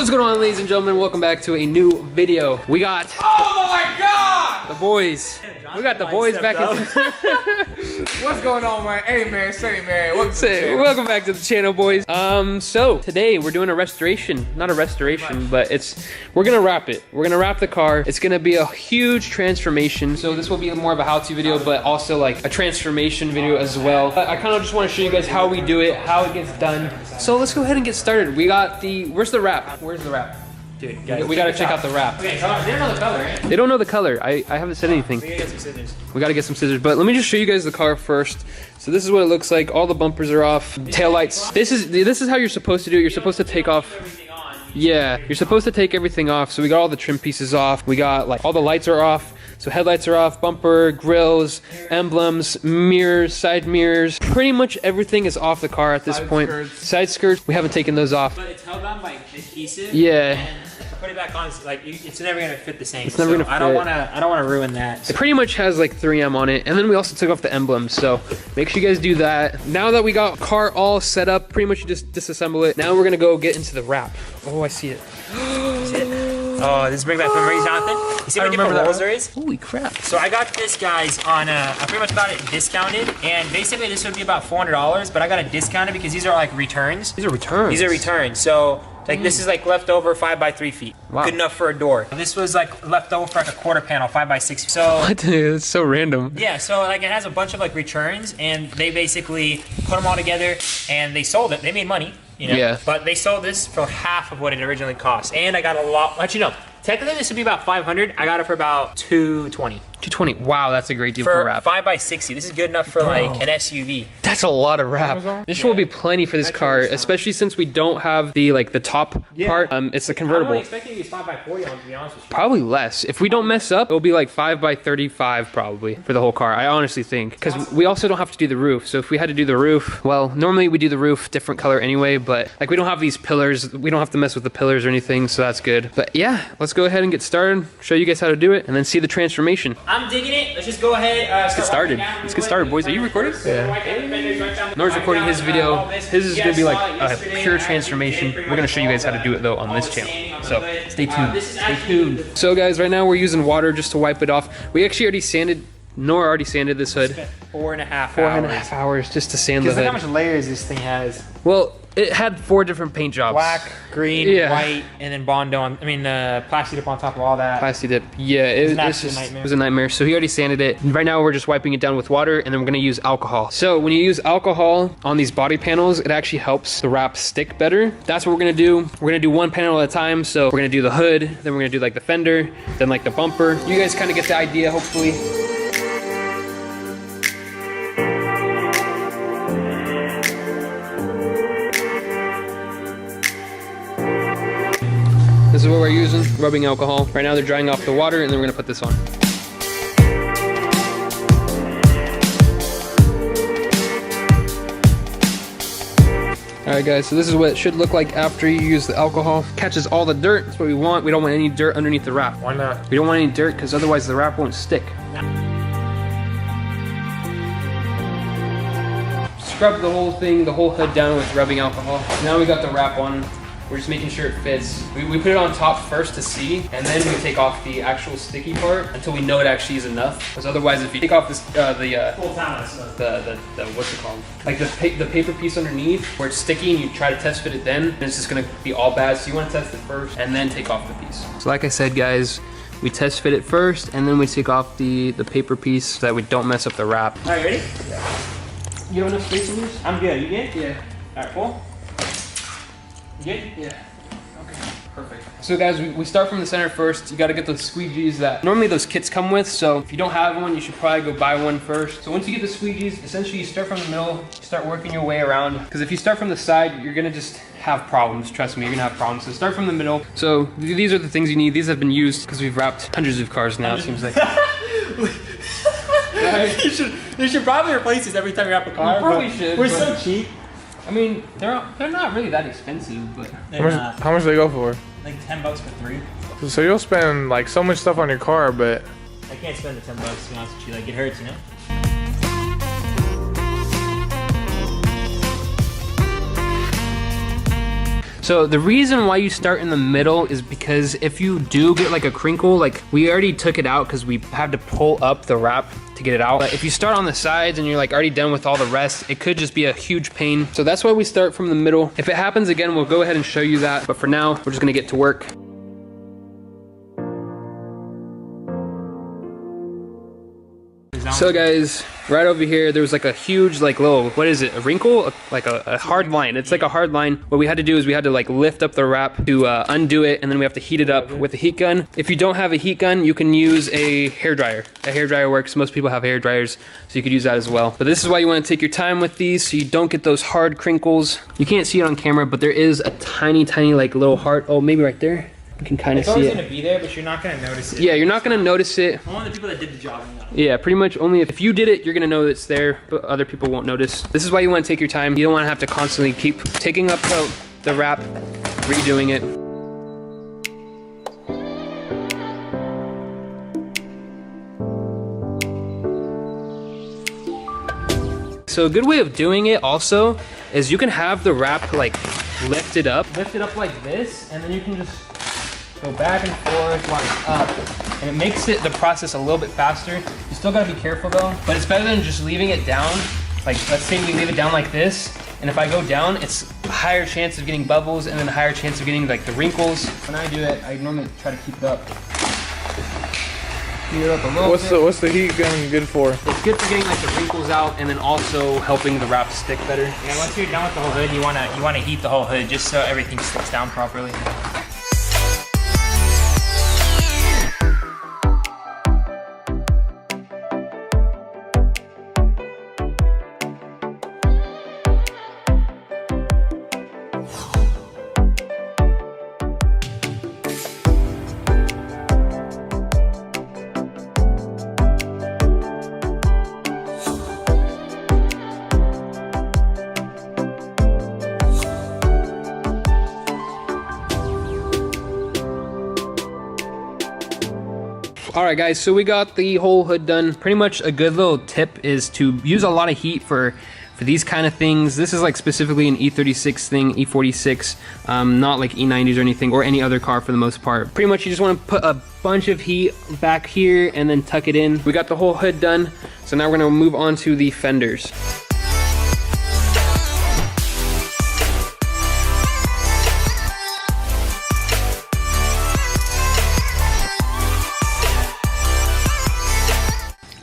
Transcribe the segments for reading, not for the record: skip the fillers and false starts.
What's going on, ladies and gentlemen? Welcome back to a new video. We got... Oh my God! The boys. We got the boys back in... What's going on, man? Hey, man. Say, man. Welcome back to the channel, boys. So today we're doing a restoration. Not a restoration, but we're gonna wrap it. We're gonna wrap the car. It's gonna be a huge transformation. So this will be more of a how-to video, but also like a transformation video as well. I kind of just want to show you guys how we do it, how it gets done. So let's go ahead and get started. We got the... Where's the wrap? Where's the wrap? Dude, guys, we gotta check out the wrap. Okay, hold on. They don't know the color, right? They don't know the color. I haven't said anything. We gotta get some scissors. We gotta get some scissors, but let me just show you guys the car first. So this is what it looks like. All the bumpers are off. Tail lights. This is how you're supposed to do it. You're supposed to take off. Yeah, you're supposed to take everything off. So we got all the trim pieces off. We got like all the lights are off. So headlights are off, bumper, grills, emblems, mirrors, side mirrors. Pretty much everything is off the car at this point. Side skirts, we haven't taken those off. But it's held on by adhesive. Yeah. And to put it back on, like it's never gonna fit the same. It's never gonna fit. I don't wanna ruin that. It pretty much has like 3M on it, and then we also took off the emblems. So make sure you guys do that. Now that we got car all set up, pretty much you just disassemble it. Now we're gonna go get into the wrap. Oh, I see it. Oh, this brings back memories, Jonathan. You see what different rolls there is? Holy crap. So I got this, guys, on I pretty much got it discounted, and basically this would be about $400, but I got it discounted because these are like returns. These are returns. These are returns. So like this is like leftover 5x3 feet. Wow. Good enough for a door. This was like leftover for like a quarter panel, 5x6. So what? It's so random. yeah, so like it has a bunch of like returns, and they basically put them all together and they sold it. They made money, you know. Yeah. But they sold this for half of what it originally cost, and I got a lot. Actually, no. Technically, this would be about 500. I got it for about 220. 220. Wow, that's a great deal for wrap. 5x60. This is good enough for like an SUV. That's a lot of wrap. This will be plenty for this car, especially since we don't have the top part. It's a convertible. I'm really expecting these 5x40 on, to be honest with you. Probably less. If we don't mess up, it'll be like 5x35 probably for the whole car. I honestly think, because we also don't have to do the roof. So if we had to do the roof, well, normally we do the roof different color anyway, but like we don't have these pillars. We don't have to mess with the pillars or anything, so that's good. But yeah, let's go ahead and get started. Show you guys how to do it, and then see the transformation. I'm digging it. Let's just go ahead. Let's get started. Let's get started, boys. Are you recording? Yeah. Nor's recording his video. His is gonna be like a pure transformation. We're gonna show you guys how to do it though on this channel. So stay tuned. Stay tuned. So guys, right now we're using water just to wipe it off. We actually already sanded. Nor already sanded this hood. 4.5 hours just to sand the hood. Look how much layers this thing has. Well, it had 4 different paint jobs. Black, green, white, and then Bondo on. I mean, Plasti Dip on top of all that. Plasti Dip. Yeah, it was a nightmare. So he already sanded it. Right now we're just wiping it down with water, and then we're gonna use alcohol. So when you use alcohol on these body panels, it actually helps the wrap stick better. That's what we're gonna do. We're gonna do one panel at a time. So we're gonna do the hood, then we're gonna do like the fender, then like the bumper. You guys kind of get the idea, hopefully. This is what we're using, rubbing alcohol. Right now they're drying off the water, and then we're gonna put this on. All right guys, so this is what it should look like after you use the alcohol. Catches all the dirt, that's what we want. We don't want any dirt underneath the wrap. Why not? We don't want any dirt, because otherwise the wrap won't stick. Scrub the whole thing, the whole hood down with rubbing alcohol. Now we got the wrap on. We're just making sure it fits. We put it on top first to see, and then we take off the actual sticky part until we know it actually is enough. Because otherwise, if you take off this, the what's it called? Like the paper piece underneath where it's sticky, and you try to test fit it, then it's just gonna be all bad. So you want to test it first, and then take off the piece. So like I said, guys, we test fit it first, and then we take off the paper piece so that we don't mess up the wrap. All right, ready? Yeah. You have enough space in this? I'm good. You good? Yeah. All right, pull. Good? Yeah. Okay. Perfect. So guys, we start from the center first. You got to get those squeegees that normally those kits come with. So if you don't have one, you should probably go buy one first. So once you get the squeegees, essentially you start from the middle, you start working your way around. Because if you start from the side, you're gonna just have problems. Trust me, you're gonna have problems. So start from the middle. So these are the things you need. These have been used because we've wrapped hundreds of cars now. It seems like. Right? You should probably replace this every time you wrap a car. You probably should. We're so cheap. I mean, they're not really that expensive, but How much do they go for? Like $10 for 3. So you'll spend like so much stuff on your car, but I can't spend the $10 to be honest with you. Like it hurts, you know. So the reason why you start in the middle is because if you do get like a crinkle, like we already took it out because we had to pull up the wrap to get it out. But if you start on the sides and you're like already done with all the rest, it could just be a huge pain. So that's why we start from the middle. If it happens again, we'll go ahead and show you that. But for now, we're just gonna get to work. So guys, right over here, there was like a huge, like little, what is it, a wrinkle? Like a hard line. It's like a hard line. What we had to do is we had to like lift up the wrap to undo it, and then we have to heat it up with a heat gun. If you don't have a heat gun, you can use a hair dryer. A hair dryer works. Most people have hair dryers, so you could use that as well. But this is why you want to take your time with these so you don't get those hard crinkles. You can't see it on camera, but there is a tiny, tiny like little heart. Oh, maybe right there. You can kind of see it. It's always gonna be there, but you're not gonna notice it. Yeah, you're not gonna notice it. Only the people that did the job will know. Yeah, pretty much only if you did it, you're gonna know it's there, but other people won't notice. This is why you wanna take your time. You don't wanna have to constantly keep taking up the wrap, redoing it. So a good way of doing it also is you can have the wrap like lifted up like this, and then you can just go back and forth while it's up. And it makes the process a little bit faster. You still gotta be careful though, but it's better than just leaving it down. Like let's say we leave it down like this, and if I go down, it's a higher chance of getting bubbles and then a higher chance of getting like the wrinkles. When I do it, I normally try to keep it up. Heat it up a little bit. What's the heat gun good for? It's good for getting like the wrinkles out and then also helping the wrap stick better. Yeah, once you're done with the whole hood, you wanna heat the whole hood just so everything sticks down properly. All right guys, so we got the whole hood done. Pretty much a good little tip is to use a lot of heat for these kind of things. This is like specifically an E36 thing, E46, not like E90s or anything, or any other car for the most part. Pretty much you just want to put a bunch of heat back here and then tuck it in. We got the whole hood done, so now we're gonna move on to the fenders.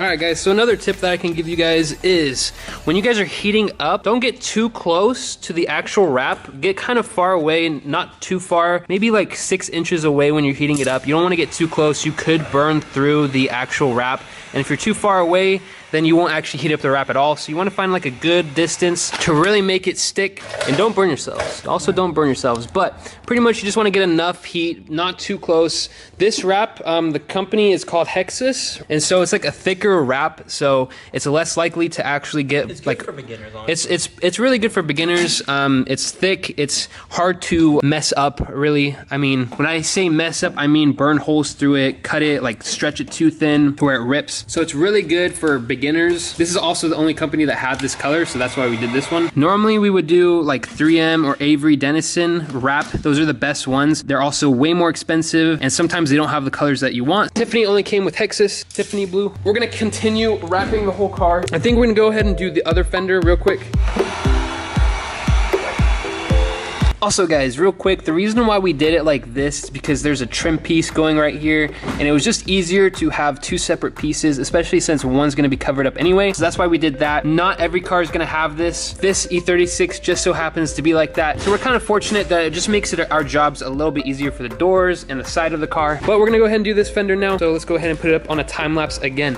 Alright guys, so another tip that I can give you guys is when you guys are heating up, don't get too close to the actual wrap. Get kind of far away, not too far, maybe like 6 inches away when you're heating it up. You don't want to get too close. You could burn through the actual wrap. And if you're too far away, then you won't actually heat up the wrap at all. So you want to find like a good distance to really make it stick, and don't burn yourselves. Also don't burn yourselves, but pretty much you just want to get enough heat, not too close. This wrap, the company is called Hexus, and so it's like a thicker wrap, so it's less likely to actually get It's good like for beginners, honestly. it's really good for beginners. It's thick, it's hard to mess up, really. I mean, when I say mess up, I mean burn holes through it, cut it, like stretch it too thin to where it rips. So it's really good for beginners. This is also the only company that had this color, so that's why we did this one. Normally we would do like 3M or Avery Dennison wrap. Those are the best ones. They're also way more expensive, and sometimes they don't have the colors that you want. Tiffany only came with Hexus, Tiffany blue. We're gonna continue wrapping the whole car. I think we're gonna go ahead and do the other fender real quick. Also guys, real quick, the reason why we did it like this is because there's a trim piece going right here, and it was just easier to have two separate pieces, especially since one's gonna be covered up anyway. So that's why we did that. Not every car is gonna have this. This E36 just so happens to be like that. So we're kind of fortunate that it just makes it our jobs a little bit easier for the doors and the side of the car. But we're gonna go ahead and do this fender now. So let's go ahead and put it up on a time lapse again.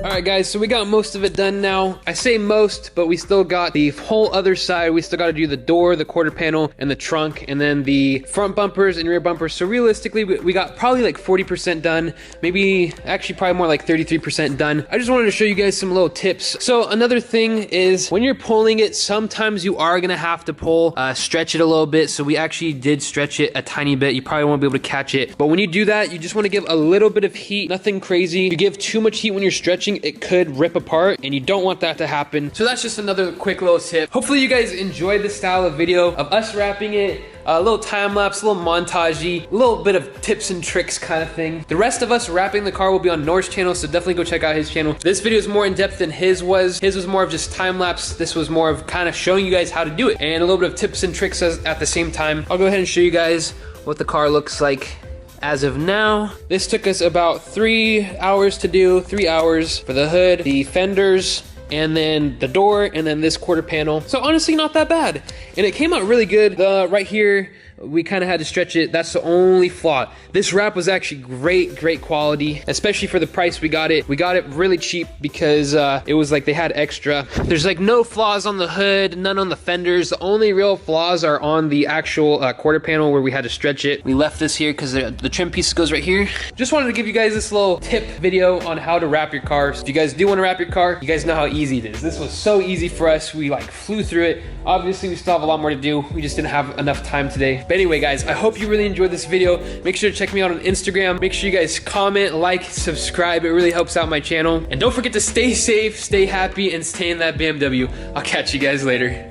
All right, guys, so we got most of it done now. I say most, but we still got the whole other side. We still got to do the door, the quarter panel, and the trunk, and then the front bumpers and rear bumpers. So realistically, we got probably like 40% done, maybe actually probably more like 33% done. I just wanted to show you guys some little tips. So another thing is when you're pulling it, sometimes you are gonna have to pull, stretch it a little bit. So we actually did stretch it a tiny bit. You probably won't be able to catch it. But when you do that, you just want to give a little bit of heat, nothing crazy. If you give too much heat when you're stretching, it could rip apart, and you don't want that to happen. So that's just another quick little tip. Hopefully you guys enjoyed this style of video of us wrapping it. A little time lapse, a little montagey, a little bit of tips and tricks kind of thing. The rest of us wrapping the car will be on Nor's channel, so definitely go check out his channel. This video is more in depth than his was. His was more of just time lapse. This was more of kind of showing you guys how to do it, and a little bit of tips and tricks at the same time. I'll go ahead and show you guys what the car looks like as of now. This took us about 3 hours to do, 3 hours for the hood, the fenders, and then the door, and then this quarter panel. So honestly, not that bad. And it came out really good. Right here, we kind of had to stretch it. That's the only flaw. This wrap was actually great quality, especially for the price we got it. We got it really cheap because it was like they had extra. There's like no flaws on the hood, none on the fenders. The only real flaws are on the actual quarter panel where we had to stretch it. We left this here because the trim piece goes right here. Just wanted to give you guys this little tip video on how to wrap your car. So if you guys do want to wrap your car, you guys know how easy it is. This was so easy for us. We like flew through it. Obviously, we still have a lot more to do. We just didn't have enough time today. But anyway, guys, I hope you really enjoyed this video. Make sure to check me out on Instagram. Make sure you guys comment, like, subscribe. It really helps out my channel. And don't forget to stay safe, stay happy, and stay in that BMW. I'll catch you guys later.